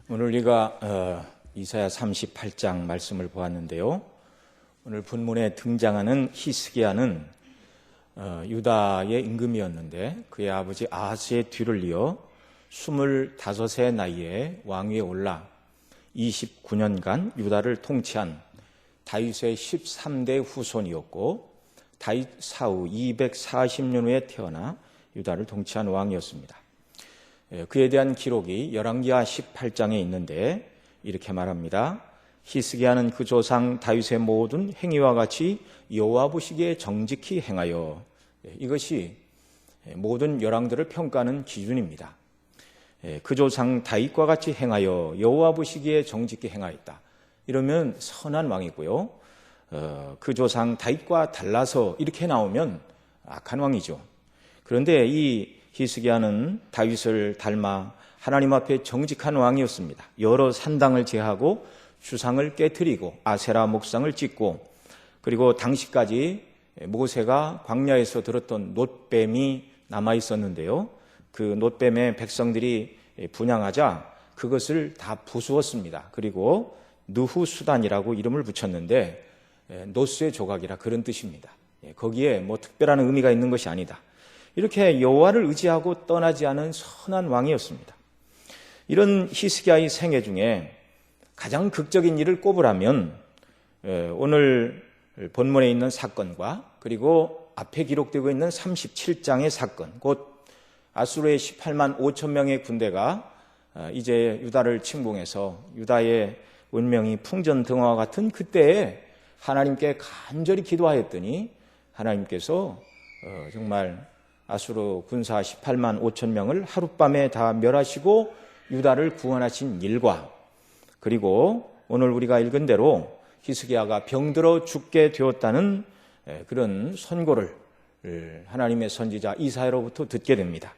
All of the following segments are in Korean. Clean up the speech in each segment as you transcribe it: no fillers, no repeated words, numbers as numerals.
오늘 우리가 이사야 38장 말씀을 보았는데요. 오늘 본문에 등장하는 히스기야는 유다의 임금이었는데 그의 아버지 아하스의 뒤를 이어 25의 나이에 왕위에 올라 29년간 유다를 통치한 다윗의 13대 후손이었고 다윗 사후 240년 후에 태어나 유다를 통치한 왕이었습니다. 그에 대한 기록이 열왕기하 18장에 있는데 이렇게 말합니다. 히스기야는 그 조상 다윗의 모든 행위와 같이 여호와 보시기에 정직히 행하여, 이것이 모든 열왕들을 평가하는 기준입니다. 그 조상 다윗과 같이 행하여 여호와 보시기에 정직히 행하였다. 이러면 선한 왕이고요. 그 조상 다윗과 달라서 이렇게 나오면 악한 왕이죠. 그런데 이 히스기야는 다윗을 닮아 하나님 앞에 정직한 왕이었습니다. 여러 산당을 제하고 주상을 깨트리고 아세라 목상을 찍고, 그리고 당시까지 모세가 광야에서 들었던 놋뱀이 남아 있었는데요. 그 놋뱀에 백성들이 분향하자 그것을 다 부수었습니다. 그리고 느후수단이라고 이름을 붙였는데 노스의 조각이라 그런 뜻입니다. 거기에 뭐 특별한 의미가 있는 것이 아니다. 이렇게 여호와를 의지하고 떠나지 않은 선한 왕이었습니다. 이런 히스기야의 생애 중에 가장 극적인 일을 꼽으라면 오늘 본문에 있는 사건과 그리고 앞에 기록되고 있는 37장의 사건, 곧 아수르의 18만 5천 명의 군대가 이제 유다를 침공해서 유다의 운명이 풍전등화와 같은 그때에 하나님께 간절히 기도하였더니 하나님께서 정말 아수르 군사 18만 5천 명을 하룻밤에 다 멸하시고 유다를 구원하신 일과, 그리고 오늘 우리가 읽은 대로 히스기야가 병들어 죽게 되었다는 그런 선고를 하나님의 선지자 이사야로부터 듣게 됩니다.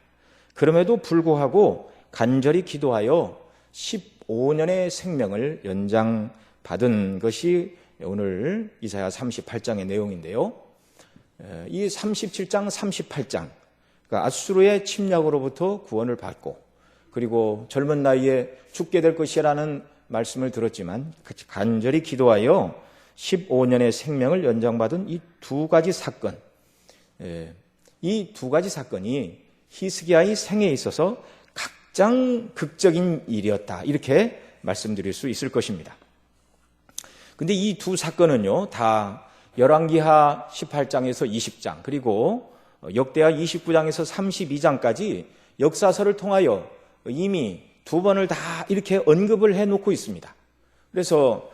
그럼에도 불구하고 간절히 기도하여 15년의 생명을 연장받은 것이 오늘 이사야 38장의 내용인데요. 이 37장, 38장, 그러니까 아수르의 침략으로부터 구원을 받고 그리고 젊은 나이에 죽게 될 것이라는 말씀을 들었지만 간절히 기도하여 15년의 생명을 연장받은 이 두 가지 사건, 이 두 가지 사건이 히스기야의 생애에 있어서 가장 극적인 일이었다, 이렇게 말씀드릴 수 있을 것입니다. 근데 이 두 사건은요, 다 열왕기하 18장에서 20장 그리고 역대하 29장에서 32장까지 역사서를 통하여 이미 두 번을 다 이렇게 언급을 해놓고 있습니다. 그래서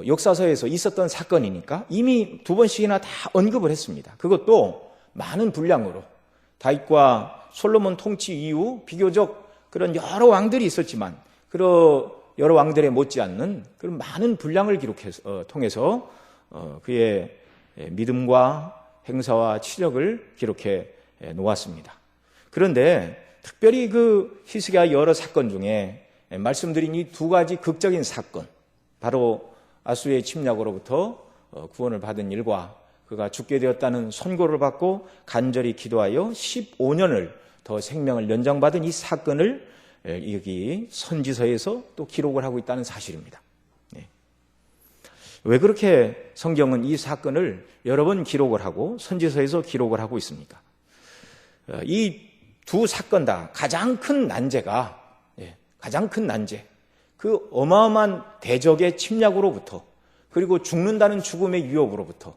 역사서에서 있었던 사건이니까 이미 두 번씩이나 다 언급을 했습니다. 그것도 많은 분량으로 다윗과 솔로몬 통치 이후 비교적 그런 여러 왕들이 있었지만 여러 왕들에 못지않는 그런 많은 분량을 통해서 그의 믿음과 행사와 치력을 기록해 놓았습니다. 그런데 특별히 그 히스기야 여러 사건 중에 말씀드린 이 두 가지 극적인 사건, 바로 아수르의 침략으로부터 구원을 받은 일과 그가 죽게 되었다는 선고를 받고 간절히 기도하여 15년을 더 생명을 연장받은 이 사건을 여기 선지서에서 또 기록을 하고 있다는 사실입니다. 왜 그렇게 성경은 이 사건을 여러 번 기록을 하고 선지서에서 기록을 하고 있습니까? 이 두 사건 다 가장 큰 난제가, 그 어마어마한 대적의 침략으로부터 그리고 죽는다는 죽음의 위협으로부터,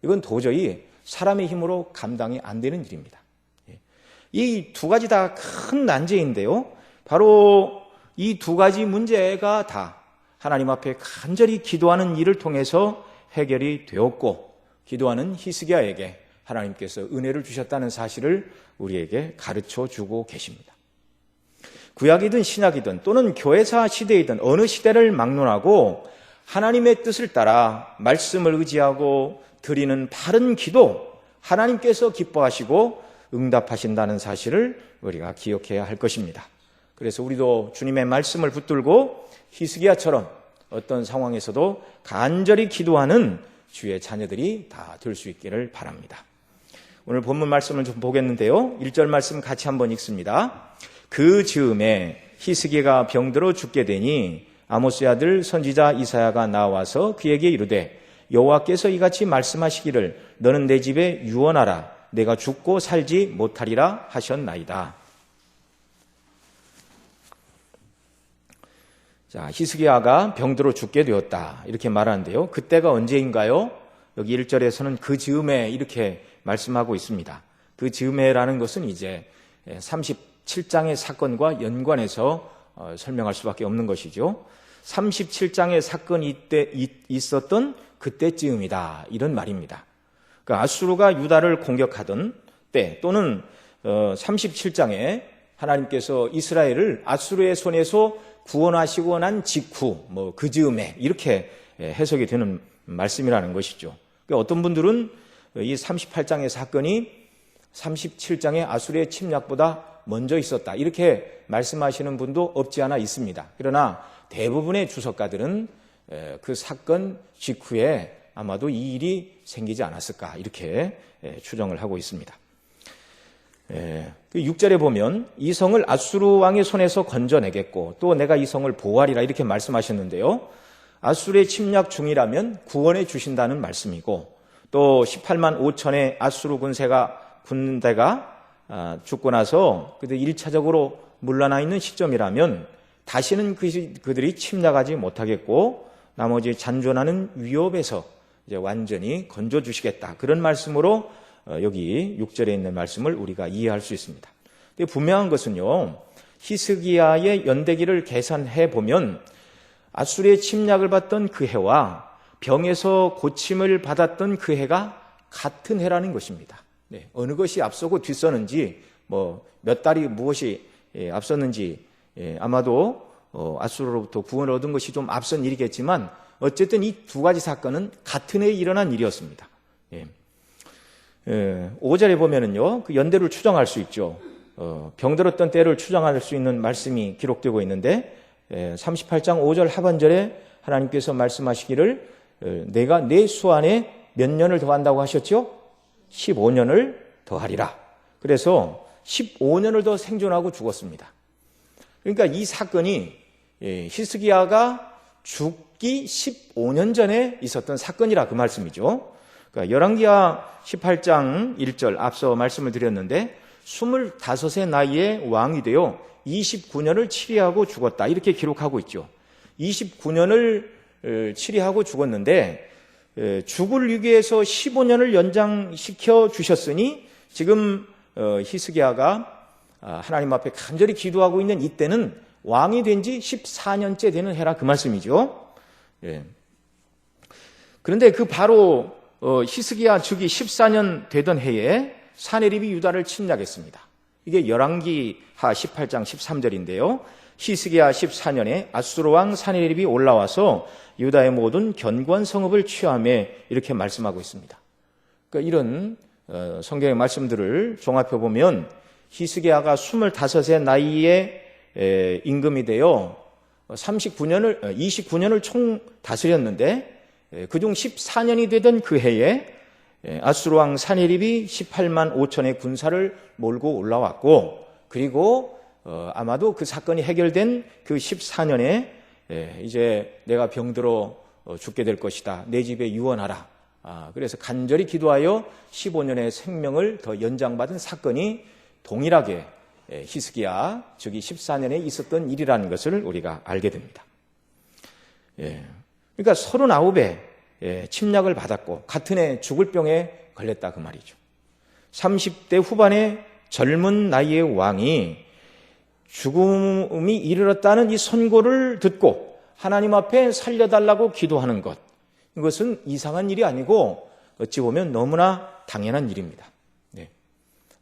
이건 도저히 사람의 힘으로 감당이 안 되는 일입니다. 이 두 가지 다 큰 난제인데요, 바로 이 두 가지 문제가 다 하나님 앞에 간절히 기도하는 일을 통해서 해결이 되었고, 기도하는 히스기야에게 하나님께서 은혜를 주셨다는 사실을 우리에게 가르쳐 주고 계십니다. 구약이든 신약이든 또는 교회사 시대이든 어느 시대를 막론하고 하나님의 뜻을 따라 말씀을 의지하고 드리는 바른 기도, 하나님께서 기뻐하시고 응답하신다는 사실을 우리가 기억해야 할 것입니다. 그래서 우리도 주님의 말씀을 붙들고 히스기야처럼 어떤 상황에서도 간절히 기도하는 주의 자녀들이 다 될 수 있기를 바랍니다. 오늘 본문 말씀을 좀 보겠는데요. 1절 말씀 같이 한번 읽습니다. 그 즈음에 히스기야가 병들어 죽게 되니 아모스의 아들 선지자 이사야가 나와서 그에게 이르되 여호와께서 이같이 말씀하시기를 너는 내 집에 유언하라 내가 죽고 살지 못하리라 하셨나이다. 자, 히스기야가 병들어 죽게 되었다 이렇게 말하는데요. 그때가 언제인가요? 여기 1절에서는 그 즈음에 이렇게 말씀하고 있습니다. 그 즈음에라는 것은 이제 37장의 사건과 연관해서 설명할 수밖에 없는 것이죠. 37장의 사건이 이때 있었던 그때쯤이다 이런 말입니다. 그러니까 아수르가 유다를 공격하던 때 또는 37장에 하나님께서 이스라엘을 아수르의 손에서 구원하시고 난 직후 그 즈음에 이렇게 해석이 되는 말씀이라는 것이죠. 그러니까 어떤 분들은 이 38장의 사건이 37장의 아수르의 침략보다 먼저 있었다 이렇게 말씀하시는 분도 없지 않아 있습니다. 그러나 대부분의 주석가들은 그 사건 직후에 아마도 이 일이 생기지 않았을까 이렇게 추정을 하고 있습니다. 6절에 보면 이 성을 아수르 왕의 손에서 건져내겠고 또 내가 이 성을 보호하리라 이렇게 말씀하셨는데요. 아수르의 침략 중이라면 구원해 주신다는 말씀이고 또 18만 5천의 아수르 군대가 죽고 나서 그들 1차적으로 물러나 있는 시점이라면 다시는 그들이 침략하지 못하겠고 나머지 잔존하는 위협에서 이제 완전히 건져주시겠다. 그런 말씀으로 여기 6절에 있는 말씀을 우리가 이해할 수 있습니다. 근데 분명한 것은요. 히스기야의 연대기를 계산해 보면 아수르의 침략을 받던 그 해와 병에서 고침을 받았던 그 해가 같은 해라는 것입니다. 네, 어느 것이 앞서고 뒤서는지 몇 달이 무엇이 앞섰는지 아마도 아수르로부터 구원을 얻은 것이 좀 앞선 일이겠지만 어쨌든 이 두 가지 사건은 같은 해에 일어난 일이었습니다. 5절에 보면은요, 그 연대를 추정할 수 있죠. 병들었던 때를 추정할 수 있는 말씀이 기록되고 있는데 38장 5절 하반절에 하나님께서 말씀하시기를 내가 내 수 안에 몇 년을 더한다고 하셨죠? 15년을 더하리라. 그래서 15년을 더 생존하고 죽었습니다. 그러니까 이 사건이 히스기야가 죽기 15년 전에 있었던 사건이라 그 말씀이죠. 그러니까 열왕기하 18장 1절 앞서 말씀을 드렸는데 25세 나이에 왕이 되어 29년을 치리하고 죽었다 이렇게 기록하고 있죠. 29년을 치리하고 죽었는데 죽을 위기에서 15년을 연장시켜 주셨으니 지금 히스기야가 하나님 앞에 간절히 기도하고 있는 이때는 왕이 된 지 14년째 되는 해라 그 말씀이죠. 그런데 그 바로 히스기야 즉위 14년 되던 해에 사네립이 유다를 침략했습니다. 이게 열왕기하 18장 13절인데요. 히스기야 14년에 아수르 왕 사네립이 올라와서 유다의 모든 견고한 성읍을 취하며 이렇게 말씀하고 있습니다. 그러니까 이런 성경의 말씀들을 종합해 보면 히스기야가 25세 나이에 임금이 되어 29년을 총 다스렸는데 그중 14년이 되던 그 해에 아수르 왕 사네립이 18만 5천의 군사를 몰고 올라왔고 그리고 아마도 그 사건이 해결된 그 14년에 이제 내가 병들어 죽게 될 것이다. 내 집에 유언하라. 그래서 간절히 기도하여 15년의 생명을 더 연장받은 사건이 동일하게 히스기야 즉위 14년에 있었던 일이라는 것을 우리가 알게 됩니다. 그러니까 39배 침략을 받았고 같은 해 죽을 병에 걸렸다 그 말이죠. 30대 후반의 젊은 나이의 왕이 죽음이 이르렀다는 이 선고를 듣고 하나님 앞에 살려달라고 기도하는 것, 이것은 이상한 일이 아니고 어찌 보면 너무나 당연한 일입니다.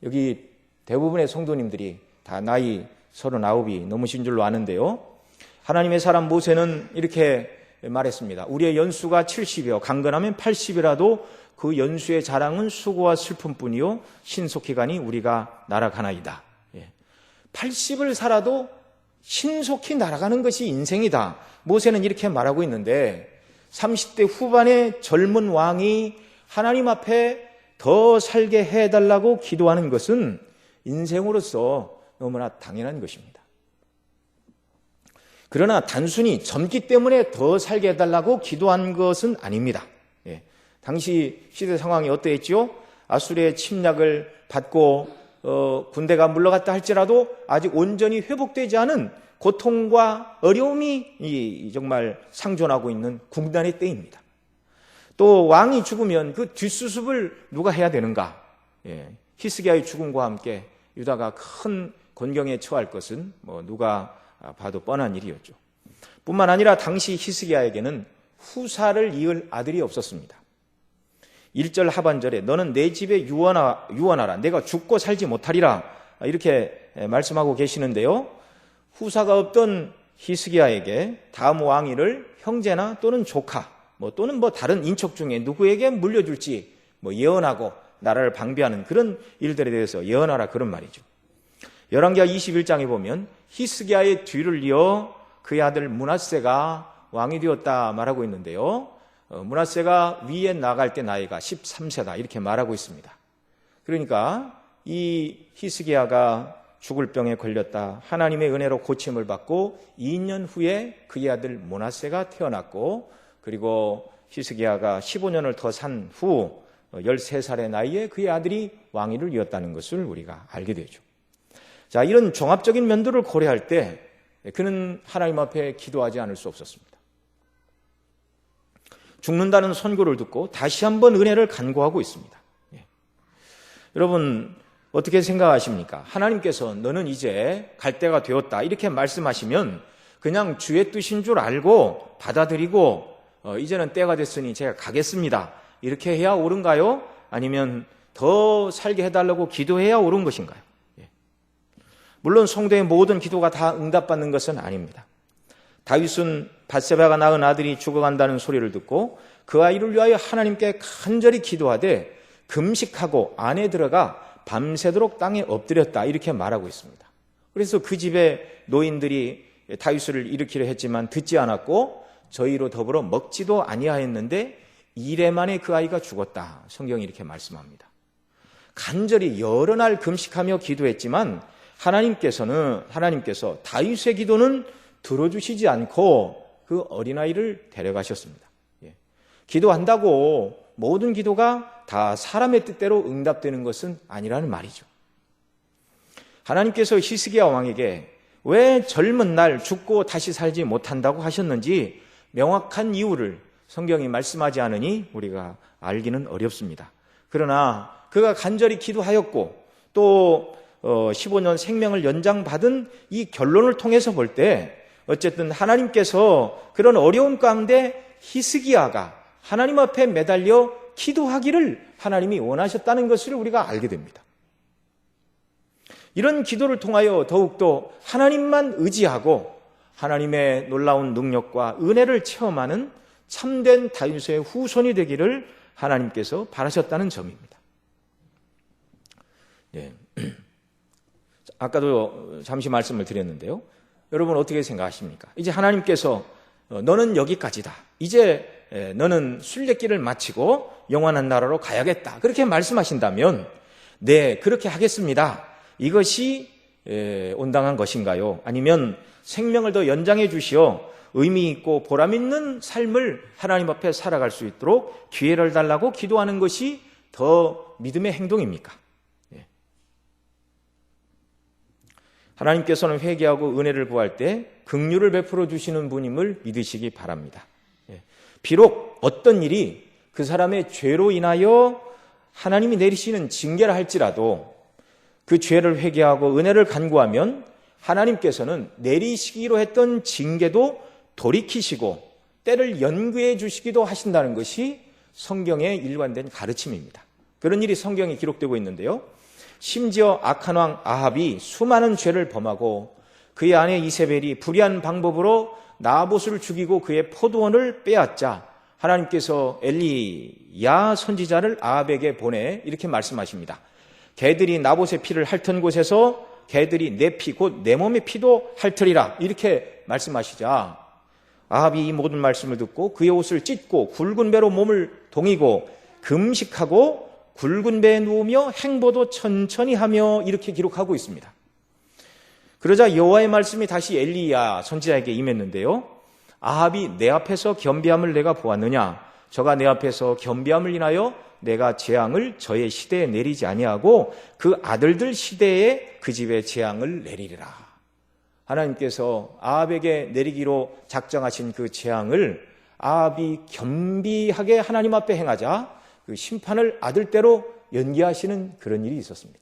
여기 대부분의 성도님들이 다 나이 39이 넘으신 줄로 아는데요. 하나님의 사람 모세는 이렇게 말했습니다. 우리의 연수가 70이요 강건하면 80이라도 그 연수의 자랑은 수고와 슬픔뿐이요 신속히 가니 우리가 날아가나이다. 80을 살아도 신속히 날아가는 것이 인생이다. 모세는 이렇게 말하고 있는데 30대 후반의 젊은 왕이 하나님 앞에 더 살게 해달라고 기도하는 것은 인생으로서 너무나 당연한 것입니다. 그러나 단순히 젊기 때문에 더 살게 해달라고 기도한 것은 아닙니다. 예. 당시 시대 상황이 어떠했지요? 아수르의 침략을 받고 군대가 물러갔다 할지라도 아직 온전히 회복되지 않은 고통과 어려움이 정말 상존하고 있는 궁단의 때입니다. 또 왕이 죽으면 그 뒷수습을 누가 해야 되는가? 예. 히스기야의 죽음과 함께 유다가 큰 곤경에 처할 것은 누가 봐도 뻔한 일이었죠. 뿐만 아니라 당시 히스기야에게는 후사를 이을 아들이 없었습니다. 1절 하반절에 너는 내 집에 유언하라 내가 죽고 살지 못하리라 이렇게 말씀하고 계시는데요. 후사가 없던 히스기야에게 다음 왕위를 형제나 또는 조카 또는 다른 인척 중에 누구에게 물려줄지 예언하고 나라를 방비하는 그런 일들에 대해서 예언하라 그런 말이죠. 열왕기하 21장에 보면 히스기야의 뒤를 이어 그의 아들 므낫세가 왕이 되었다 말하고 있는데요. 므낫세가 위에 나갈 때 나이가 13세다 이렇게 말하고 있습니다. 그러니까 이 히스기야가 죽을 병에 걸렸다. 하나님의 은혜로 고침을 받고 2년 후에 그의 아들 므낫세가 태어났고 그리고 히스기야가 15년을 더 산 후 13살의 나이에 그의 아들이 왕위를 이었다는 것을 우리가 알게 되죠. 자, 이런 종합적인 면들을 고려할 때 그는 하나님 앞에 기도하지 않을 수 없었습니다. 죽는다는 선고를 듣고 다시 한번 은혜를 간구하고 있습니다. 예. 여러분 어떻게 생각하십니까? 하나님께서 너는 이제 갈 때가 되었다 이렇게 말씀하시면 그냥 주의 뜻인 줄 알고 받아들이고 이제는 때가 됐으니 제가 가겠습니다 이렇게 해야 옳은가요? 아니면 더 살게 해달라고 기도해야 옳은 것인가요? 물론 성도의 모든 기도가 다 응답받는 것은 아닙니다. 다윗은 밧세바가 낳은 아들이 죽어간다는 소리를 듣고 그 아이를 위하여 하나님께 간절히 기도하되 금식하고 안에 들어가 밤새도록 땅에 엎드렸다 이렇게 말하고 있습니다. 그래서 그 집에 노인들이 다윗을 일으키려 했지만 듣지 않았고 저희로 더불어 먹지도 아니하였는데 이래 만에 그 아이가 죽었다. 성경이 이렇게 말씀합니다. 간절히 여러 날 금식하며 기도했지만 하나님께서 다윗의 기도는 들어주시지 않고 그 어린아이를 데려가셨습니다. 예. 기도한다고 모든 기도가 다 사람의 뜻대로 응답되는 것은 아니라는 말이죠. 하나님께서 히스기야 왕에게 왜 젊은 날 죽고 다시 살지 못한다고 하셨는지 명확한 이유를 성경이 말씀하지 않으니 우리가 알기는 어렵습니다. 그러나 그가 간절히 기도하였고 또 15년 생명을 연장받은 이 결론을 통해서 볼 때 어쨌든 하나님께서 그런 어려움 가운데 히스기야가 하나님 앞에 매달려 기도하기를 하나님이 원하셨다는 것을 우리가 알게 됩니다. 이런 기도를 통하여 더욱더 하나님만 의지하고 하나님의 놀라운 능력과 은혜를 체험하는 참된 다윗의 후손이 되기를 하나님께서 바라셨다는 점입니다. 네. 아까도 잠시 말씀을 드렸는데요. 여러분 어떻게 생각하십니까? 이제 하나님께서 너는 여기까지다. 이제 너는 순례길을 마치고 영원한 나라로 가야겠다. 그렇게 말씀하신다면 네, 그렇게 하겠습니다. 이것이 온당한 것인가요? 아니면 생명을 더 연장해 주시어 의미 있고 보람 있는 삶을 하나님 앞에 살아갈 수 있도록 기회를 달라고 기도하는 것이 더 믿음의 행동입니까? 하나님께서는 회개하고 은혜를 구할 때 긍휼을 베풀어 주시는 분임을 믿으시기 바랍니다. 비록 어떤 일이 그 사람의 죄로 인하여 하나님이 내리시는 징계를 할지라도 그 죄를 회개하고 은혜를 간구하면 하나님께서는 내리시기로 했던 징계도 돌이키시고 때를 연구해 주시기도 하신다는 것이 성경의 일관된 가르침입니다. 그런 일이 성경에 기록되고 있는데요. 심지어 악한 왕 아합이 수많은 죄를 범하고 그의 아내 이세벨이 불의한 방법으로 나봇을 죽이고 그의 포도원을 빼앗자 하나님께서 엘리야 선지자를 아합에게 보내 이렇게 말씀하십니다. 개들이 나봇의 피를 핥은 곳에서 개들이 내 피 곧 내 몸의 피도 핥으리라 이렇게 말씀하시자 아합이 이 모든 말씀을 듣고 그의 옷을 찢고 굵은 배로 몸을 동이고 금식하고 굵은 배에 누우며 행보도 천천히 하며 이렇게 기록하고 있습니다. 그러자 여호와의 말씀이 다시 엘리야 선지자에게 임했는데요. 아합이 내 앞에서 겸비함을 내가 보았느냐? 저가 내 앞에서 겸비함을 인하여 내가 재앙을 저의 시대에 내리지 아니하고 그 아들들 시대에 그 집에 재앙을 내리리라. 하나님께서 아합에게 내리기로 작정하신 그 재앙을 아합이 겸비하게 하나님 앞에 행하자 그 심판을 아들대로 연기하시는 그런 일이 있었습니다.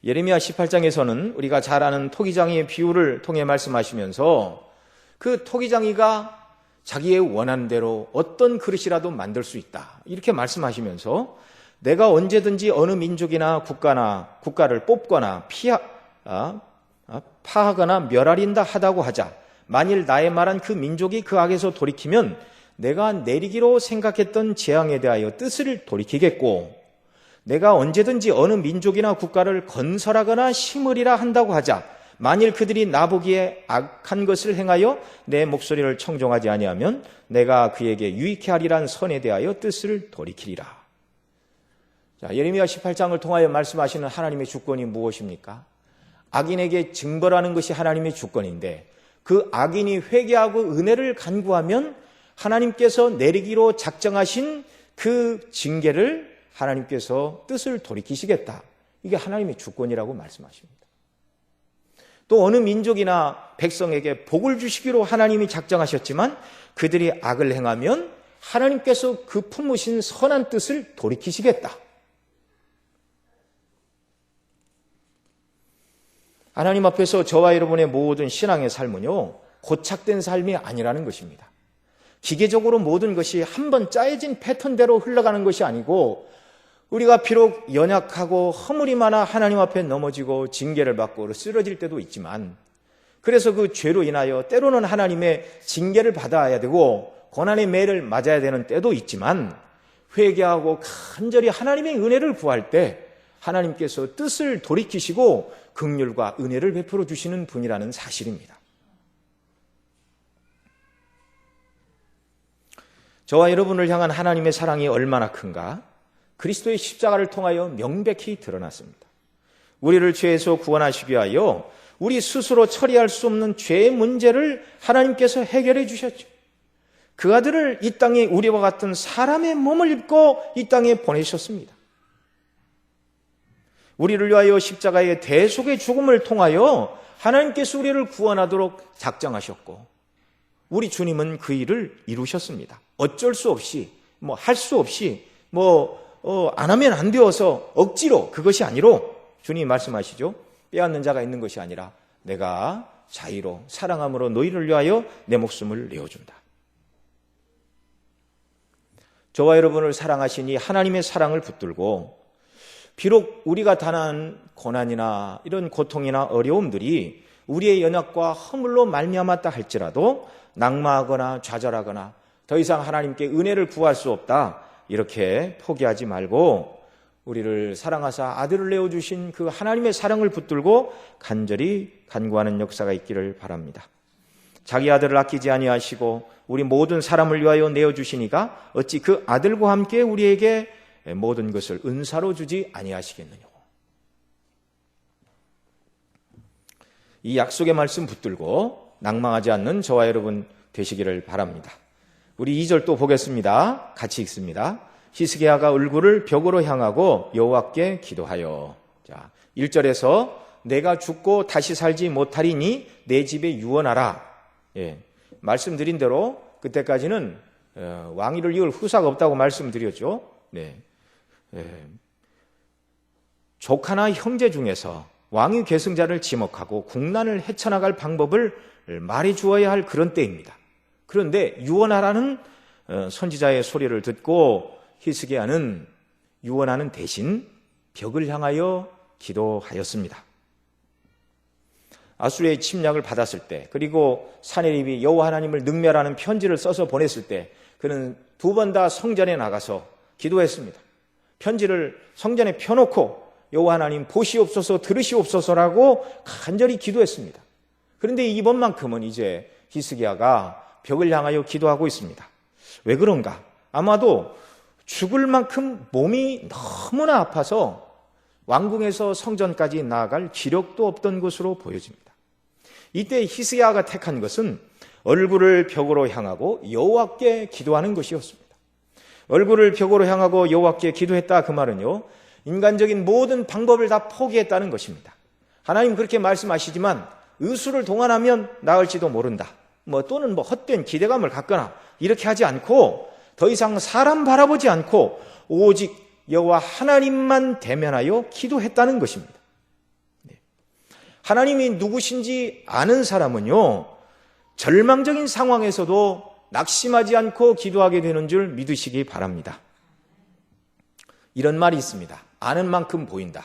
예레미야 18장에서는 우리가 잘 아는 토기장이의 비유를 통해 말씀하시면서 그 토기장이가 자기의 원하는 대로 어떤 그릇이라도 만들 수 있다 이렇게 말씀하시면서 내가 언제든지 어느 민족이나 국가를 뽑거나 파하거나 멸하린다 하다고 하자. 만일 나의 말한 그 민족이 그 악에서 돌이키면 내가 내리기로 생각했던 재앙에 대하여 뜻을 돌이키겠고, 내가 언제든지 어느 민족이나 국가를 건설하거나 심으리라 한다고 하자. 만일 그들이 나보기에 악한 것을 행하여 내 목소리를 청종하지 아니하면 내가 그에게 유익해 하리란 선에 대하여 뜻을 돌이키리라. 자, 예레미야 18장을 통하여 말씀하시는 하나님의 주권이 무엇입니까? 악인에게 징벌하는 것이 하나님의 주권인데 그 악인이 회개하고 은혜를 간구하면 하나님께서 내리기로 작정하신 그 징계를 하나님께서 뜻을 돌이키시겠다. 이게 하나님의 주권이라고 말씀하십니다. 또 어느 민족이나 백성에게 복을 주시기로 하나님이 작정하셨지만 그들이 악을 행하면 하나님께서 그 품으신 선한 뜻을 돌이키시겠다. 하나님 앞에서 저와 여러분의 모든 신앙의 삶은요, 고착된 삶이 아니라는 것입니다. 기계적으로 모든 것이 한번 짜여진 패턴대로 흘러가는 것이 아니고 우리가 비록 연약하고 허물이 많아 하나님 앞에 넘어지고 징계를 받고 쓰러질 때도 있지만 그래서 그 죄로 인하여 때로는 하나님의 징계를 받아야 되고 고난의 매를 맞아야 되는 때도 있지만 회개하고 간절히 하나님의 은혜를 구할 때 하나님께서 뜻을 돌이키시고 긍휼과 은혜를 베풀어 주시는 분이라는 사실입니다. 저와 여러분을 향한 하나님의 사랑이 얼마나 큰가? 그리스도의 십자가를 통하여 명백히 드러났습니다. 우리를 죄에서 구원하시기 위하여 우리 스스로 처리할 수 없는 죄의 문제를 하나님께서 해결해 주셨죠. 그 아들을 이 땅에 우리와 같은 사람의 몸을 입고 이 땅에 보내셨습니다. 우리를 위하여 십자가의 대속의 죽음을 통하여 하나님께서 우리를 구원하도록 작정하셨고 우리 주님은 그 일을 이루셨습니다. 어쩔 수 없이 할 수 없이 안 하면 안 되어서 억지로 그것이 아니로 주님이 말씀하시죠. 빼앗는 자가 있는 것이 아니라 내가 자의로 사랑함으로 너희를 위하여 내 목숨을 내어준다. 저와 여러분을 사랑하신 이 하나님의 사랑을 붙들고 비록 우리가 당한 고난이나 이런 고통이나 어려움들이 우리의 연약과 허물로 말미암았다 할지라도 낙마하거나 좌절하거나 더 이상 하나님께 은혜를 구할 수 없다 이렇게 포기하지 말고 우리를 사랑하사 아들을 내어주신 그 하나님의 사랑을 붙들고 간절히 간구하는 역사가 있기를 바랍니다. 자기 아들을 아끼지 아니하시고 우리 모든 사람을 위하여 내어주시니까 어찌 그 아들과 함께 우리에게 모든 것을 은사로 주지 아니하시겠느냐고. 이 약속의 말씀 붙들고 낭망하지 않는 저와 여러분 되시기를 바랍니다. 우리 2절 또 보겠습니다. 같이 읽습니다. 히스기야가 얼굴을 벽으로 향하고 여호와께 기도하여. 자, 1절에서 내가 죽고 다시 살지 못하리니 내 집에 유언하라. 예, 말씀드린 대로 그때까지는 왕위를 이을 후사가 없다고 말씀드렸죠. 네. 조카나 형제 중에서 왕위 계승자를 지목하고 국난을 헤쳐나갈 방법을 말해 주어야 할 그런 때입니다. 그런데 유언하라는 선지자의 소리를 듣고 히스기야는 유언하는 대신 벽을 향하여 기도하였습니다. 아수르의 침략을 받았을 때 그리고 사내립이 여호와 하나님을 능멸하는 편지를 써서 보냈을 때 그는 2번 다 성전에 나가서 기도했습니다. 편지를 성전에 펴놓고 여호와 하나님 보시옵소서 들으시옵소서라고 간절히 기도했습니다. 그런데 이번만큼은 이제 히스기야가 벽을 향하여 기도하고 있습니다. 왜 그런가? 아마도 죽을 만큼 몸이 너무나 아파서 왕궁에서 성전까지 나아갈 기력도 없던 것으로 보여집니다. 이때 히스기야가 택한 것은 얼굴을 벽으로 향하고 여호와께 기도하는 것이었습니다. 얼굴을 벽으로 향하고 여호와께 기도했다, 그 말은요, 인간적인 모든 방법을 다 포기했다는 것입니다. 하나님 그렇게 말씀하시지만 의술을 동원하면 나을지도 모른다, 또는 헛된 기대감을 갖거나 이렇게 하지 않고 더 이상 사람 바라보지 않고 오직 여호와 하나님만 대면하여 기도했다는 것입니다. 하나님이 누구신지 아는 사람은요, 절망적인 상황에서도 낙심하지 않고 기도하게 되는 줄 믿으시기 바랍니다. 이런 말이 있습니다. 아는 만큼 보인다.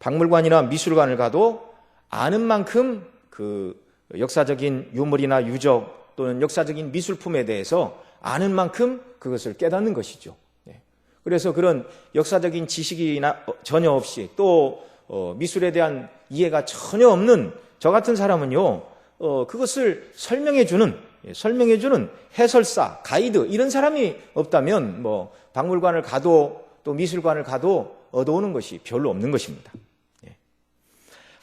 박물관이나 미술관을 가도 아는 만큼 그 역사적인 유물이나 유적 또는 역사적인 미술품에 대해서 아는 만큼 그것을 깨닫는 것이죠. 그래서 그런 역사적인 지식이나 전혀 없이 또 미술에 대한 이해가 전혀 없는 저 같은 사람은요, 그것을 설명해주는 해설사, 가이드 이런 사람이 없다면 박물관을 가도 또 미술관을 가도 얻어오는 것이 별로 없는 것입니다.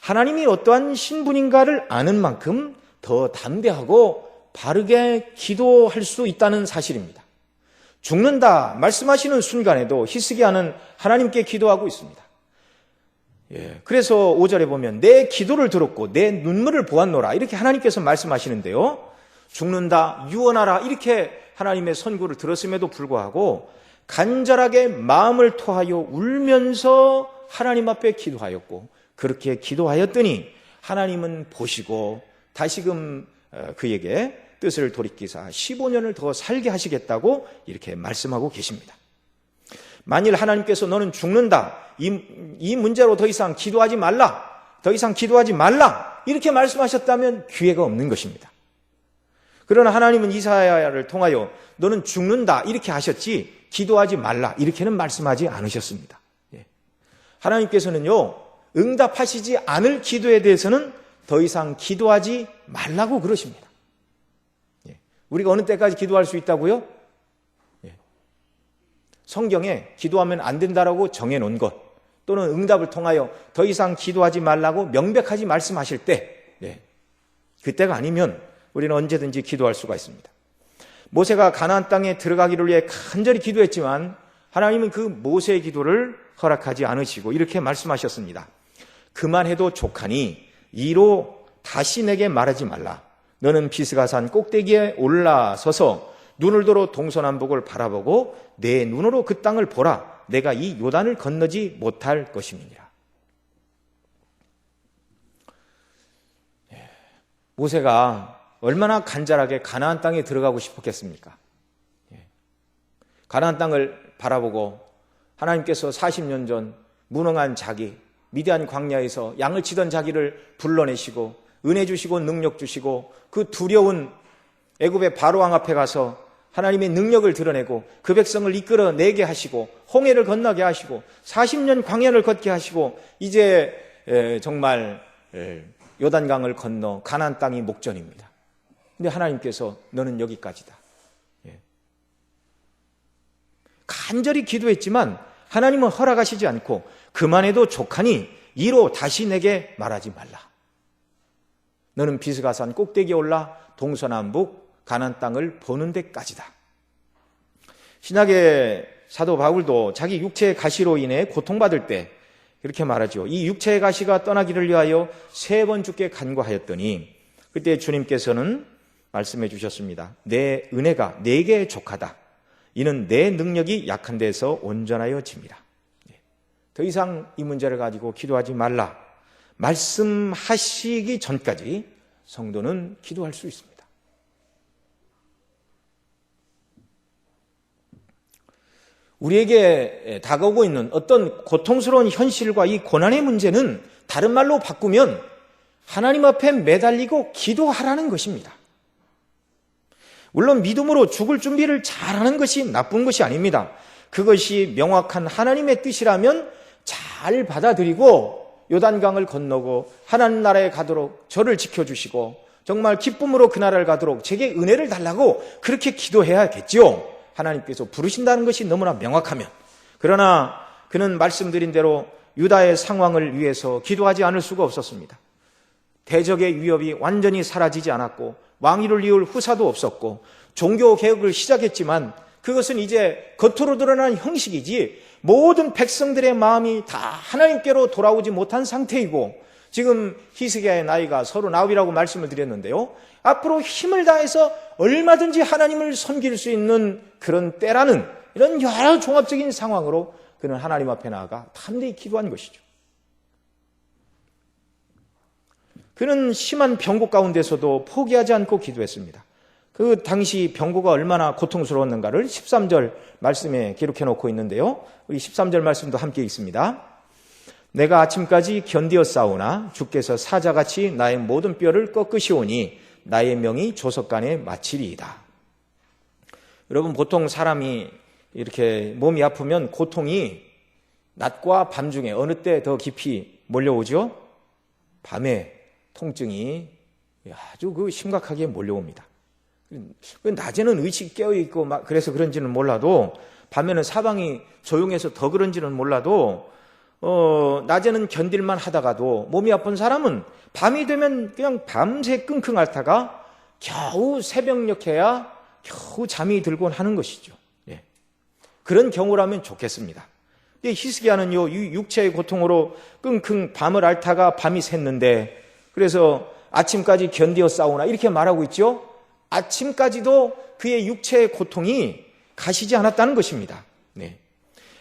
하나님이 어떠한 신분인가를 아는 만큼 더 담대하고 바르게 기도할 수 있다는 사실입니다. 죽는다 말씀하시는 순간에도 히스기야는 하나님께 기도하고 있습니다. 그래서 5절에 보면 내 기도를 들었고 내 눈물을 보았노라 이렇게 하나님께서 말씀하시는데요, 죽는다, 유언하라 이렇게 하나님의 선고를 들었음에도 불구하고 간절하게 마음을 토하여 울면서 하나님 앞에 기도하였고, 그렇게 기도하였더니 하나님은 보시고 다시금 그에게 뜻을 돌이키사 15년을 더 살게 하시겠다고 이렇게 말씀하고 계십니다. 만일 하나님께서 너는 죽는다, 이 문제로 더 이상 기도하지 말라, 이렇게 말씀하셨다면 기회가 없는 것입니다. 그러나 하나님은 이사야를 통하여 너는 죽는다 이렇게 하셨지 기도하지 말라 이렇게는 말씀하지 않으셨습니다. 하나님께서는요, 응답하시지 않을 기도에 대해서는 더 이상 기도하지 말라고 그러십니다. 우리가 어느 때까지 기도할 수 있다고요? 성경에 기도하면 안 된다라고 정해놓은 것 또는 응답을 통하여 더 이상 기도하지 말라고 명백하게 말씀하실 때, 그때가 아니면 우리는 언제든지 기도할 수가 있습니다. 모세가 가나안 땅에 들어가기를 위해 간절히 기도했지만 하나님은 그 모세의 기도를 허락하지 않으시고 이렇게 말씀하셨습니다. 그만해도 족하니 이로 다시 내게 말하지 말라. 너는 비스가산 꼭대기에 올라서서 눈을 들어 동서남북을 바라보고 내 눈으로 그 땅을 보라. 내가 이 요단을 건너지 못할 것임이니라. 모세가 얼마나 간절하게 가나안 땅에 들어가고 싶었겠습니까? 가나안 땅을 바라보고 하나님께서 40년 전 무능한 자기, 미디안 광야에서 양을 치던 자기를 불러내시고 은혜 주시고 능력 주시고 그 두려운 애굽의 바로왕 앞에 가서 하나님의 능력을 드러내고 그 백성을 이끌어내게 하시고 홍해를 건너게 하시고 40년 광야를 걷게 하시고 이제 정말 요단강을 건너 가나안 땅이 목전입니다. 근데 하나님께서 너는 여기까지다. 간절히 기도했지만 하나님은 허락하시지 않고 그만해도 족하니 이로 다시 내게 말하지 말라. 너는 비스가산 꼭대기에 올라 동서남북 가나안 땅을 보는 데까지다. 신약의 사도 바울도 자기 육체의 가시로 인해 고통받을 때 그렇게 말하죠. 이 육체의 가시가 떠나기를 위하여 3번 주께 간구하였더니 그때 주님께서는 말씀해 주셨습니다. 내 은혜가 내게 족하다. 이는 내 능력이 약한 데서 온전하여 집니다. 더 이상 이 문제를 가지고 기도하지 말라. 말씀하시기 전까지 성도는 기도할 수 있습니다. 우리에게 다가오고 있는 어떤 고통스러운 현실과 이 고난의 문제는 다른 말로 바꾸면 하나님 앞에 매달리고 기도하라는 것입니다. 물론 믿음으로 죽을 준비를 잘하는 것이 나쁜 것이 아닙니다. 그것이 명확한 하나님의 뜻이라면 잘 받아들이고 요단강을 건너고 하나님 나라에 가도록 저를 지켜주시고 정말 기쁨으로 그 나라를 가도록 제게 은혜를 달라고 그렇게 기도해야겠죠. 하나님께서 부르신다는 것이 너무나 명확하면. 그러나 그는 말씀드린 대로 유다의 상황을 위해서 기도하지 않을 수가 없었습니다. 대적의 위협이 완전히 사라지지 않았고 왕위를 이을 후사도 없었고 종교 개혁을 시작했지만 그것은 이제 겉으로 드러난 형식이지 모든 백성들의 마음이 다 하나님께로 돌아오지 못한 상태이고, 지금 히스기야의 나이가 39이라고 말씀을 드렸는데요, 앞으로 힘을 다해서 얼마든지 하나님을 섬길 수 있는 그런 때라는 이런 여러 종합적인 상황으로 그는 하나님 앞에 나아가 담대히 기도한 것이죠. 그는 심한 병고 가운데서도 포기하지 않고 기도했습니다. 그 당시 병고가 얼마나 고통스러웠는가를 13절 말씀에 기록해 놓고 있는데요, 우리 13절 말씀도 함께 읽습니다. 내가 아침까지 견디었사오나 주께서 사자같이 나의 모든 뼈를 꺾으시오니 나의 명이 조석간에 마치리이다. 여러분, 보통 사람이 이렇게 몸이 아프면 고통이 낮과 밤 중에 어느 때 더 깊이 몰려오죠? 밤에 통증이 아주 심각하게 몰려옵니다. 낮에는 의식이 깨어있고 그래서 그런지는 몰라도, 밤에는 사방이 조용해서 더 그런지는 몰라도, 낮에는 견딜만 하다가도 몸이 아픈 사람은 밤이 되면 그냥 밤새 끙끙 앓다가 겨우 새벽녘에야 겨우 잠이 들곤 하는 것이죠. 예. 그런 경우라면 좋겠습니다. 히스기야는요, 육체의 고통으로 끙끙 밤을 앓다가 밤이 샜는데, 그래서 아침까지 견디었사오나 이렇게 말하고 있죠. 아침까지도 그의 육체의 고통이 가시지 않았다는 것입니다. 네.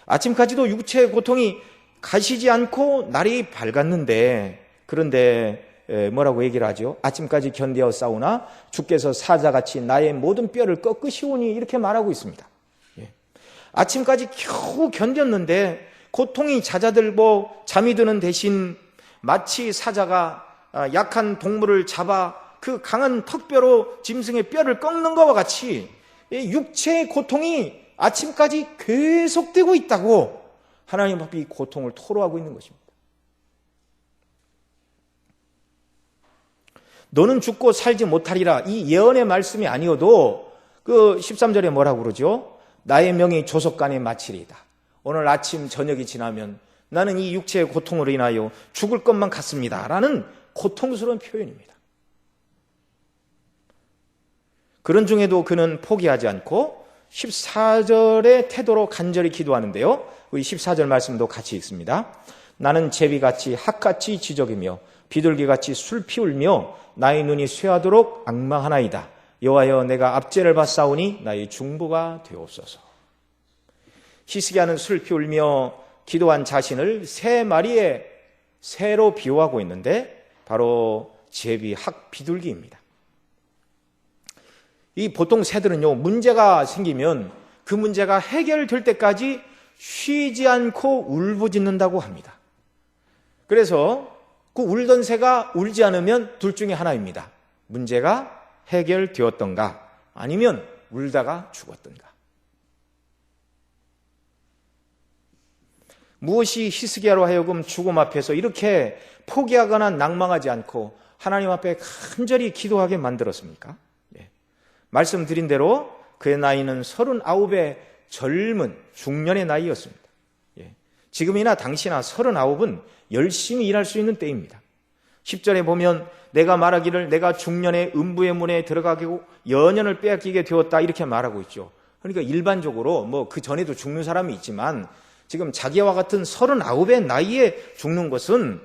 아침까지도 육체의 고통이 가시지 않고 날이 밝았는데, 그런데 뭐라고 얘기를 하죠? 아침까지 견디었사오나 주께서 사자같이 나의 모든 뼈를 꺾으시오니 이렇게 말하고 있습니다. 예. 아침까지 겨우 견뎠는데 고통이 잦아들고 잠이 드는 대신 마치 사자가 약한 동물을 잡아 그 강한 턱뼈로 짐승의 뼈를 꺾는 것과 같이 육체의 고통이 아침까지 계속되고 있다고 하나님 앞에 이 고통을 토로하고 있는 것입니다. 너는 죽고 살지 못하리라, 이 예언의 말씀이 아니어도 그 13절에 뭐라고 그러죠? 나의 명이 조석간에 마치리이다. 오늘 아침 저녁이 지나면 나는 이 육체의 고통으로 인하여 죽을 것만 같습니다 라는 고통스러운 표현입니다. 그런 중에도 그는 포기하지 않고 14절의 태도로 간절히 기도하는데요, 우리 14절 말씀도 같이 읽습니다. 나는 제비같이 학같이 지적이며 비둘기같이 술피 울며 나의 눈이 쇠하도록 앙망하나이다. 여호와여, 내가 압제를 받사오니 나의 중보가 되옵소서. 히스기야는 술피 울며 기도한 자신을 3마리의 새로 비유하고 있는데 바로 제비, 학, 비둘기입니다. 이 보통 새들은요, 문제가 생기면 그 문제가 해결될 때까지 쉬지 않고 울부짖는다고 합니다. 그래서 그 울던 새가 울지 않으면 둘 중에 하나입니다. 문제가 해결되었던가 아니면 울다가 죽었던가. 무엇이 히스기야로 하여금 죽음 앞에서 이렇게 포기하거나 낭망하지 않고 하나님 앞에 간절히 기도하게 만들었습니까? 예. 말씀드린 대로 그의 나이는 39의 젊은 중년의 나이였습니다. 예. 지금이나 당시나 39은 열심히 일할 수 있는 때입니다. 10절에 보면 내가 말하기를 내가 중년의 음부의 문에 들어가고 연연을 빼앗기게 되었다 이렇게 말하고 있죠. 그러니까 일반적으로 그 전에도 죽는 사람이 있지만 지금 자기와 같은 39의 나이에 죽는 것은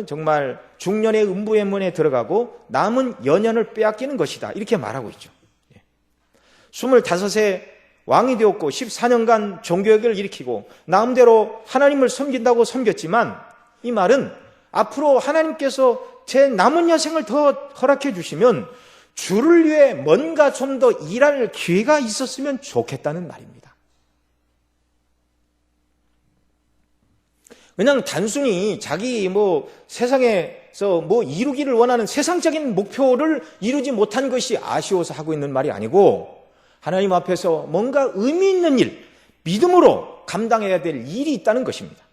정말 중년의 음부의 문에 들어가고 남은 연연을 빼앗기는 것이다 이렇게 말하고 있죠. 25세 왕이 되었고 14년간 종교개혁을 일으키고 마음대로 하나님을 섬긴다고 섬겼지만 이 말은 앞으로 하나님께서 제 남은 여생을 더 허락해 주시면 주를 위해 뭔가 좀 더 일할 기회가 있었으면 좋겠다는 말입니다. 그냥 단순히 자기 세상에서 이루기를 원하는 세상적인 목표를 이루지 못한 것이 아쉬워서 하고 있는 말이 아니고 하나님 앞에서 뭔가 의미 있는 일, 믿음으로 감당해야 될 일이 있다는 것입니다.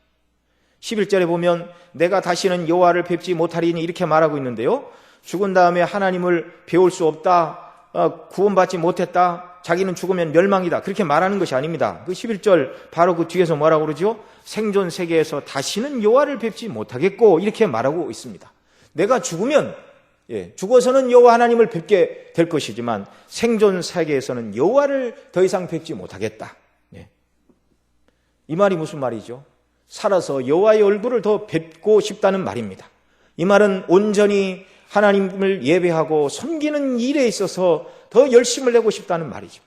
11절에 보면 내가 다시는 여호와를 뵙지 못하리니 이렇게 말하고 있는데요. 죽은 다음에 하나님을 배울 수 없다, 구원받지 못했다, 자기는 죽으면 멸망이다. 그렇게 말하는 것이 아닙니다. 그 11절 바로 그 뒤에서 뭐라고 그러죠? 생존 세계에서 다시는 여호와를 뵙지 못하겠고 이렇게 말하고 있습니다. 내가 죽으면 죽어서는 여호와 하나님을 뵙게 될 것이지만 생존 세계에서는 여호와를 더 이상 뵙지 못하겠다. 이 말이 무슨 말이죠? 살아서 여호와의 얼굴을 더 뵙고 싶다는 말입니다. 이 말은 온전히 하나님을 예배하고 섬기는 일에 있어서 더 열심을 내고 싶다는 말이죠.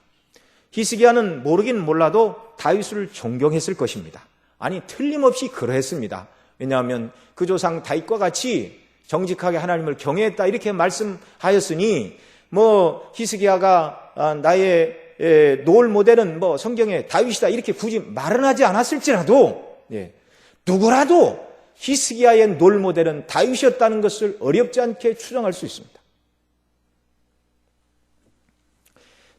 히스기야는 모르긴 몰라도 다윗을 존경했을 것입니다. 아니 틀림없이 그러했습니다. 왜냐하면 그 조상 다윗과 같이 정직하게 하나님을 경외했다 이렇게 말씀하였으니 히스기야가 나의 롤 모델은 성경에 다윗이다 이렇게 굳이 말은 하지 않았을지라도 누구라도 히스기야의 롤 모델은 다윗이었다는 것을 어렵지 않게 추정할 수 있습니다.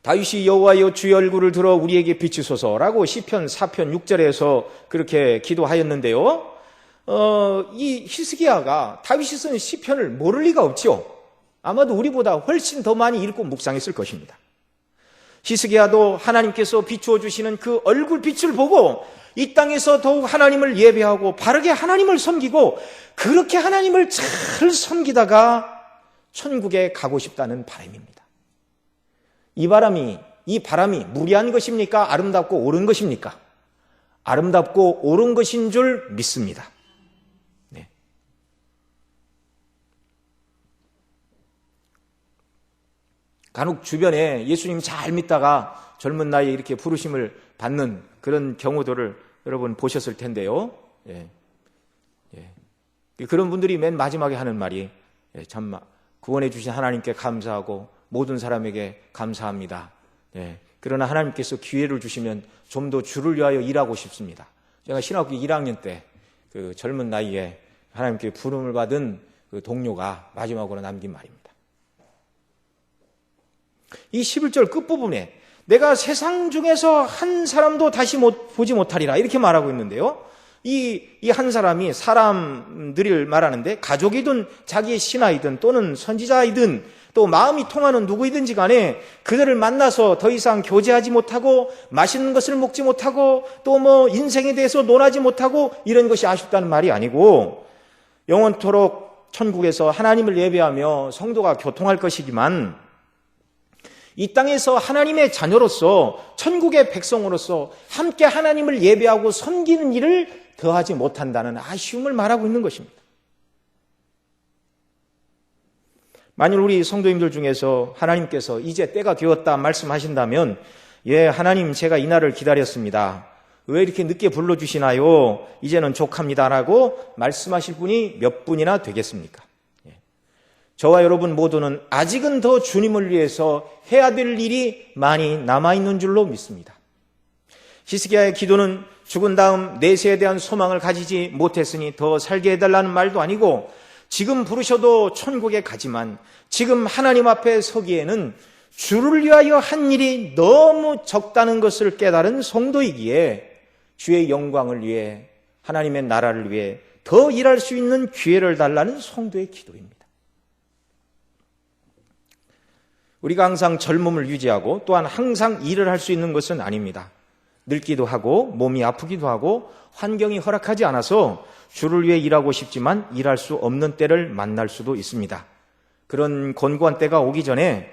다윗이 여호와여 주의 얼굴을 들어 우리에게 비추소서라고 시편 4편 6절에서 그렇게 기도하였는데요. 이 히스기야가 다윗이 쓴 시편을 모를 리가 없죠. 아마도 우리보다 훨씬 더 많이 읽고 묵상했을 것입니다. 히스기야도 하나님께서 비추어 주시는 그 얼굴 빛을 보고 이 땅에서 더욱 하나님을 예배하고 바르게 하나님을 섬기고 그렇게 하나님을 잘 섬기다가 천국에 가고 싶다는 바람입니다. 이 바람이 무리한 것입니까? 아름답고 옳은 것입니까? 아름답고 옳은 것인 줄 믿습니다. 간혹 주변에 예수님 잘 믿다가 젊은 나이에 이렇게 부르심을 받는 그런 경우들을 여러분 보셨을 텐데요. 그런 분들이 맨 마지막에 하는 말이 참 구원해 주신 하나님께 감사하고 모든 사람에게 감사합니다. 그러나 하나님께서 기회를 주시면 좀 더 주를 위하여 일하고 싶습니다. 제가 신학교 1학년 때 그 젊은 나이에 하나님께 부름을 받은 그 동료가 마지막으로 남긴 말입니다. 이 11절 끝부분에 내가 세상 중에서 한 사람도 다시 보지 못하리라 이렇게 말하고 있는데요. 이 한 사람이 사람들을 말하는데 가족이든 자기의 신하이든 또는 선지자이든 또 마음이 통하는 누구이든지 간에 그들을 만나서 더 이상 교제하지 못하고 맛있는 것을 먹지 못하고 또 인생에 대해서 논하지 못하고 이런 것이 아쉽다는 말이 아니고 영원토록 천국에서 하나님을 예배하며 성도가 교통할 것이지만 이 땅에서 하나님의 자녀로서 천국의 백성으로서 함께 하나님을 예배하고 섬기는 일을 더하지 못한다는 아쉬움을 말하고 있는 것입니다. 만일 우리 성도님들 중에서 하나님께서 이제 때가 되었다 말씀하신다면 하나님 제가 이 날을 기다렸습니다. 왜 이렇게 늦게 불러주시나요? 이제는 족합니다라고 말씀하실 분이 몇 분이나 되겠습니까? 저와 여러분 모두는 아직은 더 주님을 위해서 해야 될 일이 많이 남아있는 줄로 믿습니다. 히스기야의 기도는 죽은 다음 내세에 대한 소망을 가지지 못했으니 더 살게 해달라는 말도 아니고 지금 부르셔도 천국에 가지만 지금 하나님 앞에 서기에는 주를 위하여 한 일이 너무 적다는 것을 깨달은 성도이기에 주의 영광을 위해 하나님의 나라를 위해 더 일할 수 있는 기회를 달라는 성도의 기도입니다. 우리가 항상 젊음을 유지하고 또한 항상 일을 할 수 있는 것은 아닙니다. 늙기도 하고 몸이 아프기도 하고 환경이 허락하지 않아서 주를 위해 일하고 싶지만 일할 수 없는 때를 만날 수도 있습니다. 그런 곤고한 때가 오기 전에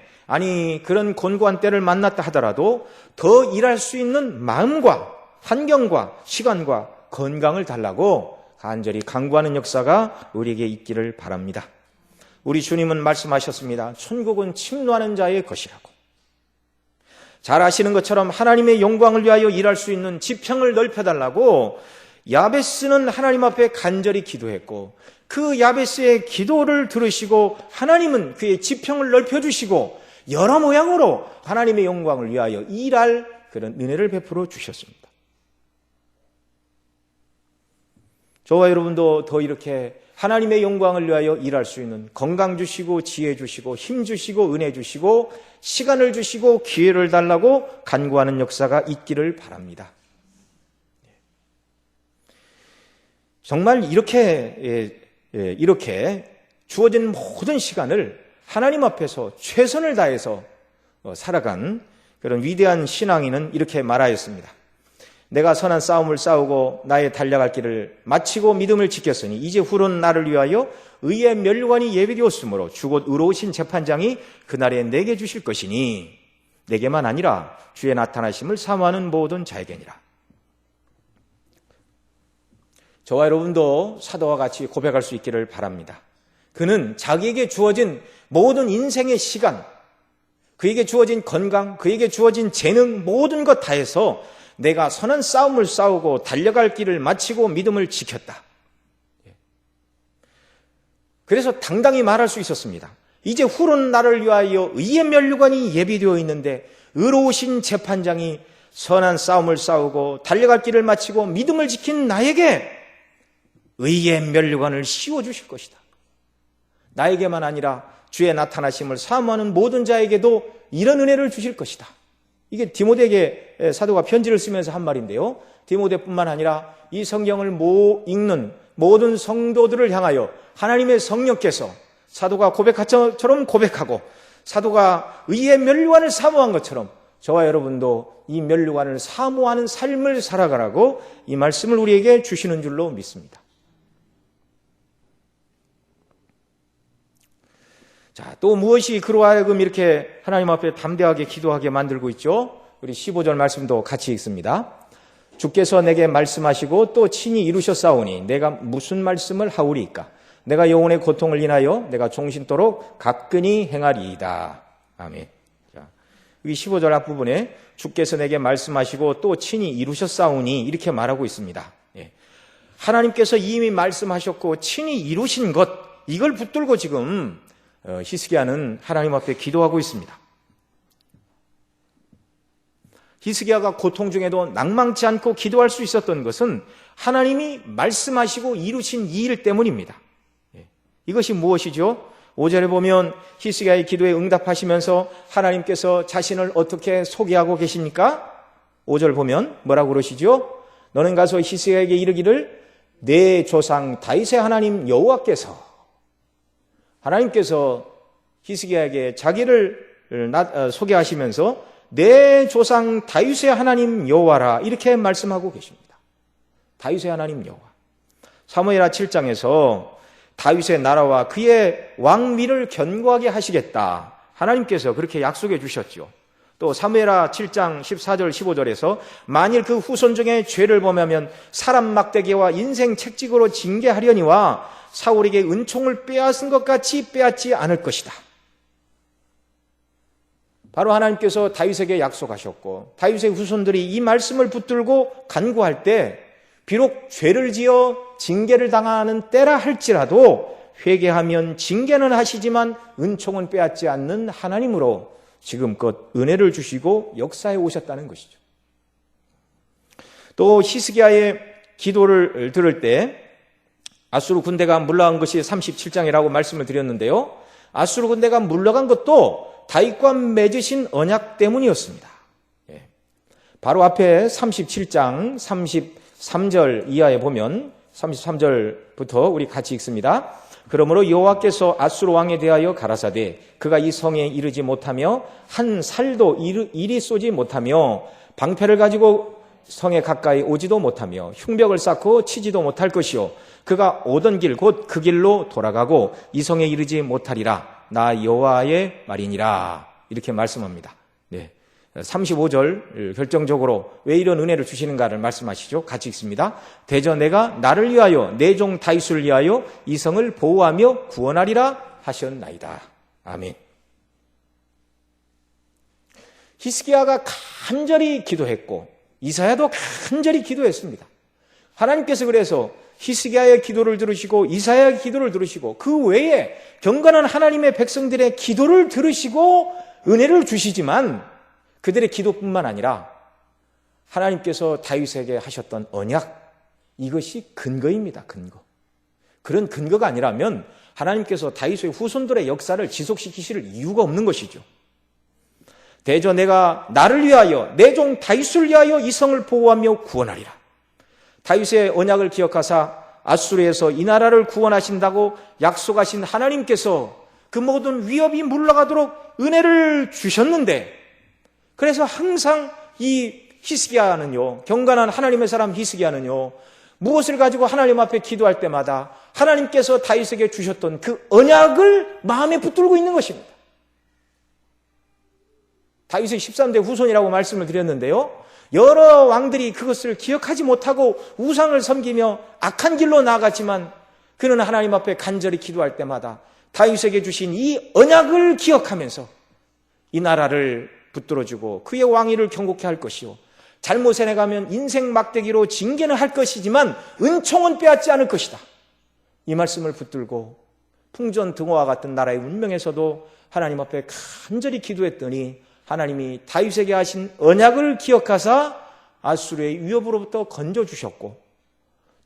그런 곤고한 때를 만났다 하더라도 더 일할 수 있는 마음과 환경과 시간과 건강을 달라고 간절히 간구하는 역사가 우리에게 있기를 바랍니다. 우리 주님은 말씀하셨습니다. 천국은 침노하는 자의 것이라고. 잘 아시는 것처럼 하나님의 영광을 위하여 일할 수 있는 지평을 넓혀달라고 야베스는 하나님 앞에 간절히 기도했고 그 야베스의 기도를 들으시고 하나님은 그의 지평을 넓혀주시고 여러 모양으로 하나님의 영광을 위하여 일할 그런 은혜를 베풀어 주셨습니다. 저와 여러분도 더 이렇게 하나님의 영광을 위하여 일할 수 있는 건강 주시고 지혜 주시고 힘 주시고 은혜 주시고 시간을 주시고 기회를 달라고 간구하는 역사가 있기를 바랍니다. 정말 이렇게 주어진 모든 시간을 하나님 앞에서 최선을 다해서 살아간 그런 위대한 신앙인은 이렇게 말하였습니다. 내가 선한 싸움을 싸우고 나의 달려갈 길을 마치고 믿음을 지켰으니 이제 후로는 나를 위하여 의의 면류관이 예비되었으므로 주곧 의로우신 재판장이 그날에 내게 주실 것이니 내게만 아니라 주의 나타나심을 사모하는 모든 자에게니라. 저와 여러분도 사도와 같이 고백할 수 있기를 바랍니다. 그는 자기에게 주어진 모든 인생의 시간, 그에게 주어진 건강, 그에게 주어진 재능, 모든 것 다해서 내가 선한 싸움을 싸우고 달려갈 길을 마치고 믿음을 지켰다. 그래서 당당히 말할 수 있었습니다. 이제 후로는 나를 위하여 의의 면류관이 예비되어 있는데 의로우신 재판장이 선한 싸움을 싸우고 달려갈 길을 마치고 믿음을 지킨 나에게 의의 면류관을 씌워주실 것이다. 나에게만 아니라 주의 나타나심을 사모하는 모든 자에게도 이런 은혜를 주실 것이다. 이게 디모데에게 사도가 편지를 쓰면서 한 말인데요. 디모데뿐만 아니라 이 성경을 읽는 모든 성도들을 향하여 하나님의 성령께서 사도가 고백한 것처럼 고백하고 사도가 의의 면류관을 사모한 것처럼 저와 여러분도 이 면류관을 사모하는 삶을 살아가라고 이 말씀을 우리에게 주시는 줄로 믿습니다. 자, 또 무엇이 그로 하여금 이렇게 하나님 앞에 담대하게 기도하게 만들고 있죠? 우리 15절 말씀도 같이 읽습니다. 주께서 내게 말씀하시고 또 친히 이루셨사오니 내가 무슨 말씀을 하오리이까? 내가 영혼의 고통을 인하여 내가 종신토록 가끈히 행하리이다. 아멘. 자, 여기 15절 앞부분에 주께서 내게 말씀하시고 또 친히 이루셨사오니 이렇게 말하고 있습니다. 예. 하나님께서 이미 말씀하셨고 친히 이루신 것, 이걸 붙들고 지금 히스기야는 하나님 앞에 기도하고 있습니다. 히스기야가 고통 중에도 낭망치 않고 기도할 수 있었던 것은 하나님이 말씀하시고 이루신 이 일 때문입니다. 이것이 무엇이죠? 5절에 보면 히스기야의 기도에 응답하시면서 하나님께서 자신을 어떻게 소개하고 계십니까? 5절 보면 뭐라고 그러시죠? 너는 가서 히스기야에게 이르기를 내 조상 다윗의 하나님 여호와께서, 하나님께서 히스기야에게 자기를 소개하시면서 내 조상 다윗의 하나님 여호와라 이렇게 말씀하고 계십니다. 다윗의 하나님 여호와. 사무엘하 7장에서 다윗의 나라와 그의 왕위를 견고하게 하시겠다. 하나님께서 그렇게 약속해 주셨죠. 또 사무엘하 7장 14절 15절에서 만일 그 후손 중에 죄를 범하면 사람 막대기와 인생 책찍으로 징계하려니와 사울에게 은총을 빼앗은 것 같이 빼앗지 않을 것이다. 바로 하나님께서 다윗에게 약속하셨고 다윗의 후손들이 이 말씀을 붙들고 간구할 때 비록 죄를 지어 징계를 당하는 때라 할지라도 회개하면 징계는 하시지만 은총은 빼앗지 않는 하나님으로 지금껏 은혜를 주시고 역사에 오셨다는 것이죠. 또 히스기야의 기도를 들을 때 아수르 군대가 물러간 것이 37장이라고 말씀을 드렸는데요. 아수르 군대가 물러간 것도 다윗과 맺으신 언약 때문이었습니다. 바로 앞에 37장 33절 이하에 보면 33절부터 우리 같이 읽습니다. 그러므로 여호와께서 아수르 왕에 대하여 가라사대 그가 이 성에 이르지 못하며 한 살도 이리 쏘지 못하며 방패를 가지고 성에 가까이 오지도 못하며 흉벽을 쌓고 치지도 못할 것이요 그가 오던 길 곧 그 길로 돌아가고 이 성에 이르지 못하리라. 나 여호와의 말이니라. 이렇게 말씀합니다. 네. 35절 결정적으로 왜 이런 은혜를 주시는가를 말씀하시죠. 같이 읽습니다. 대저 내가 나를 위하여 내 종 다윗을 위하여 이 성을 보호하며 구원하리라 하셨나이다. 아멘. 히스기야가 간절히 기도했고 이사야도 간절히 기도했습니다. 하나님께서 그래서 히스기야의 기도를 들으시고 이사야의 기도를 들으시고 그 외에 경건한 하나님의 백성들의 기도를 들으시고 은혜를 주시지만 그들의 기도뿐만 아니라 하나님께서 다윗에게 하셨던 언약, 이것이 근거입니다. 근거. 그런 근거가 아니라면 하나님께서 다윗의 후손들의 역사를 지속시키실 이유가 없는 것이죠. 대저 내가 나를 위하여 내 종 다윗을 위하여 이 성을 보호하며 구원하리라. 다윗의 언약을 기억하사 아수르에서 이 나라를 구원하신다고 약속하신 하나님께서 그 모든 위협이 물러가도록 은혜를 주셨는데 그래서 항상 이 히스기야는요, 경건한 하나님의 사람 히스기야는요, 무엇을 가지고 하나님 앞에 기도할 때마다 하나님께서 다윗에게 주셨던 그 언약을 마음에 붙들고 있는 것입니다. 다윗의 13대 후손이라고 말씀을 드렸는데요, 여러 왕들이 그것을 기억하지 못하고 우상을 섬기며 악한 길로 나아갔지만 그는 하나님 앞에 간절히 기도할 때마다 다윗에게 주신 이 언약을 기억하면서 이 나라를 붙들어주고 그의 왕위를 경고케 할 것이요, 잘못해 내가면 인생 막대기로 징계는 할 것이지만 은총은 빼앗지 않을 것이다. 이 말씀을 붙들고 풍전등화와 같은 나라의 운명에서도 하나님 앞에 간절히 기도했더니 하나님이 다윗에게 하신 언약을 기억하사 아수르의 위협으로부터 건져주셨고,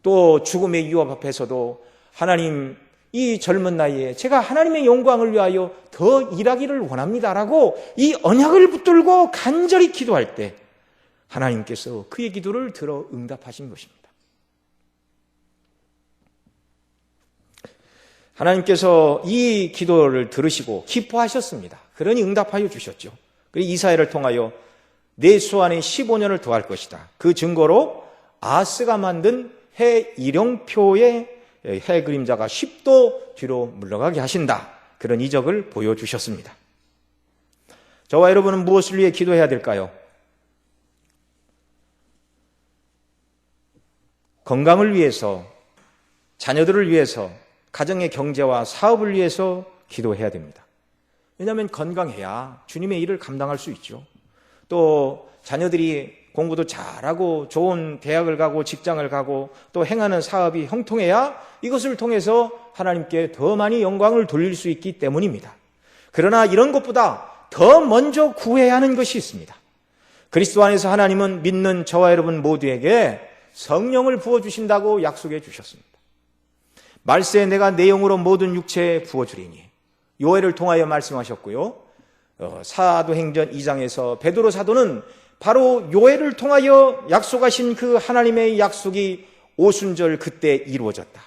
또 죽음의 위협 앞에서도 하나님, 이 젊은 나이에 제가 하나님의 영광을 위하여 더 일하기를 원합니다라고 이 언약을 붙들고 간절히 기도할 때 하나님께서 그의 기도를 들어 응답하신 것입니다. 하나님께서 이 기도를 들으시고 기뻐하셨습니다. 그러니 응답하여 주셨죠. 그리고 이사야를 통하여 내 수 안에 15년을 더할 것이다. 그 증거로 아스가 만든 해 일용표의 해 그림자가 10도 뒤로 물러가게 하신다. 그런 이적을 보여주셨습니다. 저와 여러분은 무엇을 위해 기도해야 될까요? 건강을 위해서, 자녀들을 위해서, 가정의 경제와 사업을 위해서 기도해야 됩니다. 왜냐하면 건강해야 주님의 일을 감당할 수 있죠. 또 자녀들이 공부도 잘하고 좋은 대학을 가고 직장을 가고 또 행하는 사업이 형통해야 이것을 통해서 하나님께 더 많이 영광을 돌릴 수 있기 때문입니다. 그러나 이런 것보다 더 먼저 구해야 하는 것이 있습니다. 그리스도 안에서 하나님은 믿는 저와 여러분 모두에게 성령을 부어주신다고 약속해 주셨습니다. 말세에 내가 내 영으로 모든 육체에 부어주리니, 요엘을 통하여 말씀하셨고요, 사도행전 2장에서 베드로 사도는 바로 요엘을 통하여 약속하신 그 하나님의 약속이 오순절 그때 이루어졌다.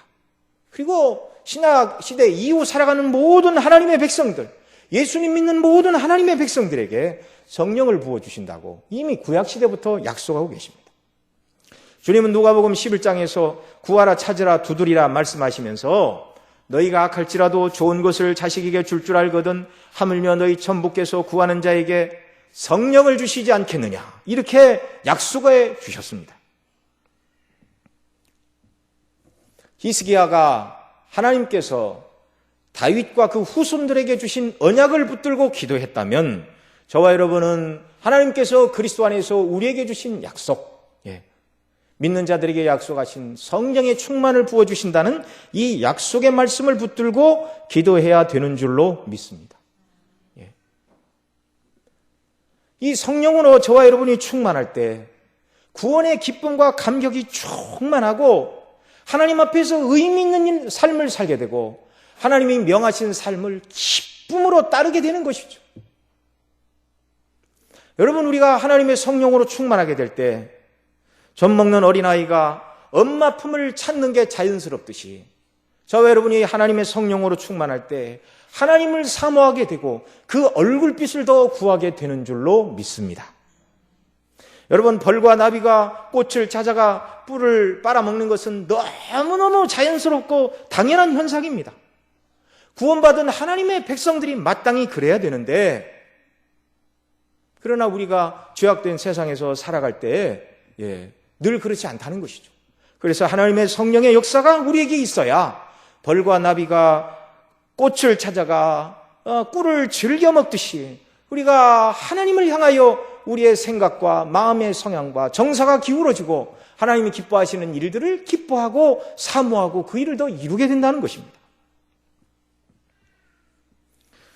그리고 신약 시대 이후 살아가는 모든 하나님의 백성들, 예수님 믿는 모든 하나님의 백성들에게 성령을 부어주신다고 이미 구약시대부터 약속하고 계십니다. 주님은 누가복음 11장에서 구하라 찾으라 두드리라 말씀하시면서 너희가 악할지라도 좋은 것을 자식에게 줄 알거든 하물며 너희 천부께서 구하는 자에게 성령을 주시지 않겠느냐, 이렇게 약속해 주셨습니다. 히스기야가 하나님께서 다윗과 그 후손들에게 주신 언약을 붙들고 기도했다면 저와 여러분은 하나님께서 그리스도 안에서 우리에게 주신 약속, 믿는 자들에게 약속하신 성령의 충만을 부어주신다는 이 약속의 말씀을 붙들고 기도해야 되는 줄로 믿습니다. 이 성령으로 저와 여러분이 충만할 때 구원의 기쁨과 감격이 충만하고 하나님 앞에서 의미 있는 삶을 살게 되고 하나님이 명하신 삶을 기쁨으로 따르게 되는 것이죠. 여러분, 우리가 하나님의 성령으로 충만하게 될 때 젖 먹는 어린아이가 엄마 품을 찾는 게 자연스럽듯이 저와 여러분이 하나님의 성령으로 충만할 때 하나님을 사모하게 되고 그 얼굴빛을 더 구하게 되는 줄로 믿습니다. 여러분, 벌과 나비가 꽃을 찾아가 뿔을 빨아먹는 것은 너무너무 자연스럽고 당연한 현상입니다. 구원받은 하나님의 백성들이 마땅히 그래야 되는데, 그러나 우리가 죄악된 세상에서 살아갈 때 늘 그렇지 않다는 것이죠. 그래서 하나님의 성령의 역사가 우리에게 있어야 벌과 나비가 꽃을 찾아가 꿀을 즐겨 먹듯이 우리가 하나님을 향하여 우리의 생각과 마음의 성향과 정사가 기울어지고 하나님이 기뻐하시는 일들을 기뻐하고 사모하고 그 일을 더 이루게 된다는 것입니다.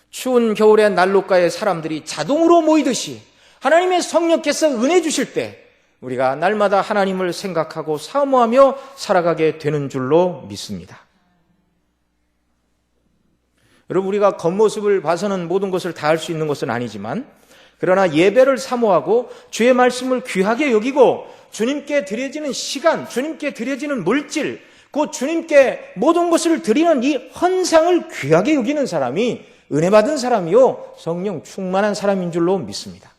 추운 겨울에 난로가에 사람들이 자동으로 모이듯이 하나님의 성령께서 은혜 주실 때 우리가 날마다 하나님을 생각하고 사모하며 살아가게 되는 줄로 믿습니다. 여러분, 우리가 겉모습을 봐서는 모든 것을 다 할 수 있는 것은 아니지만, 그러나 예배를 사모하고 주의 말씀을 귀하게 여기고 주님께 드려지는 시간, 주님께 드려지는 물질, 곧 주님께 모든 것을 드리는 이 헌상을 귀하게 여기는 사람이 은혜 받은 사람이요 성령 충만한 사람인 줄로 믿습니다.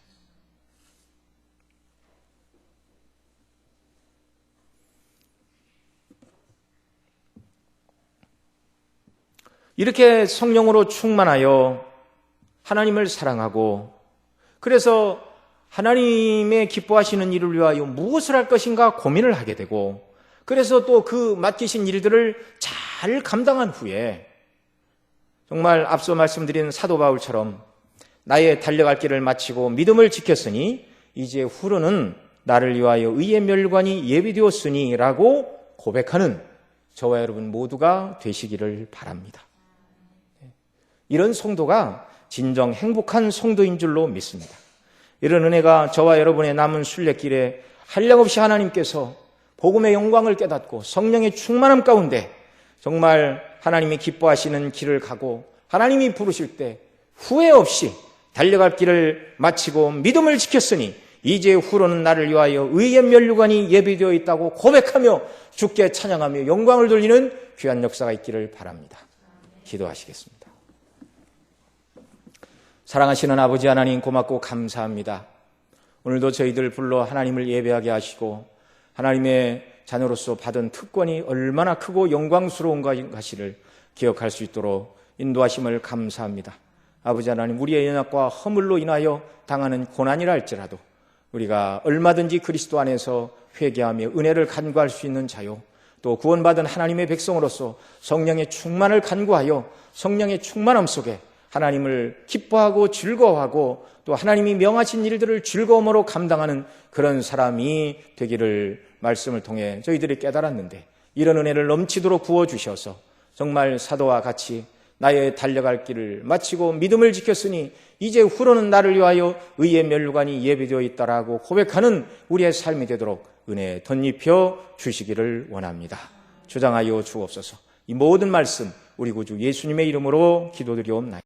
이렇게 성령으로 충만하여 하나님을 사랑하고 그래서 하나님의 기뻐하시는 일을 위하여 무엇을 할 것인가 고민을 하게 되고 그래서 또 그 맡기신 일들을 잘 감당한 후에 정말 앞서 말씀드린 사도 바울처럼 나의 달려갈 길을 마치고 믿음을 지켰으니 이제 후로는 나를 위하여 의의 멸관이 예비되었으니 라고 고백하는 저와 여러분 모두가 되시기를 바랍니다. 이런 성도가 진정 행복한 성도인 줄로 믿습니다. 이런 은혜가 저와 여러분의 남은 순례길에 한량없이 하나님께서 복음의 영광을 깨닫고 성령의 충만함 가운데 정말 하나님이 기뻐하시는 길을 가고 하나님이 부르실 때 후회 없이 달려갈 길을 마치고 믿음을 지켰으니 이제 후로는 나를 위하여 의의 면류관이 예비되어 있다고 고백하며 주께 찬양하며 영광을 돌리는 귀한 역사가 있기를 바랍니다. 기도하시겠습니다. 사랑하시는 아버지 하나님 고맙고 감사합니다. 오늘도 저희들 불러 하나님을 예배하게 하시고 하나님의 자녀로서 받은 특권이 얼마나 크고 영광스러운가를 기억할 수 있도록 인도하심을 감사합니다. 아버지 하나님, 우리의 연약과 허물로 인하여 당하는 고난이라 할지라도 우리가 얼마든지 그리스도 안에서 회개하며 은혜를 간구할 수 있는 자요, 또 구원받은 하나님의 백성으로서 성령의 충만을 간구하여 성령의 충만함 속에 하나님을 기뻐하고 즐거워하고 또 하나님이 명하신 일들을 즐거움으로 감당하는 그런 사람이 되기를 말씀을 통해 저희들이 깨달았는데, 이런 은혜를 넘치도록 부어주셔서 정말 사도와 같이 나의 달려갈 길을 마치고 믿음을 지켰으니 이제 후로는 나를 위하여 의의 면류관이 예비되어 있다라고 고백하는 우리의 삶이 되도록 은혜 덧입혀 주시기를 원합니다. 주장하여 주옵소서. 이 모든 말씀 우리 구주 예수님의 이름으로 기도드리옵나이다.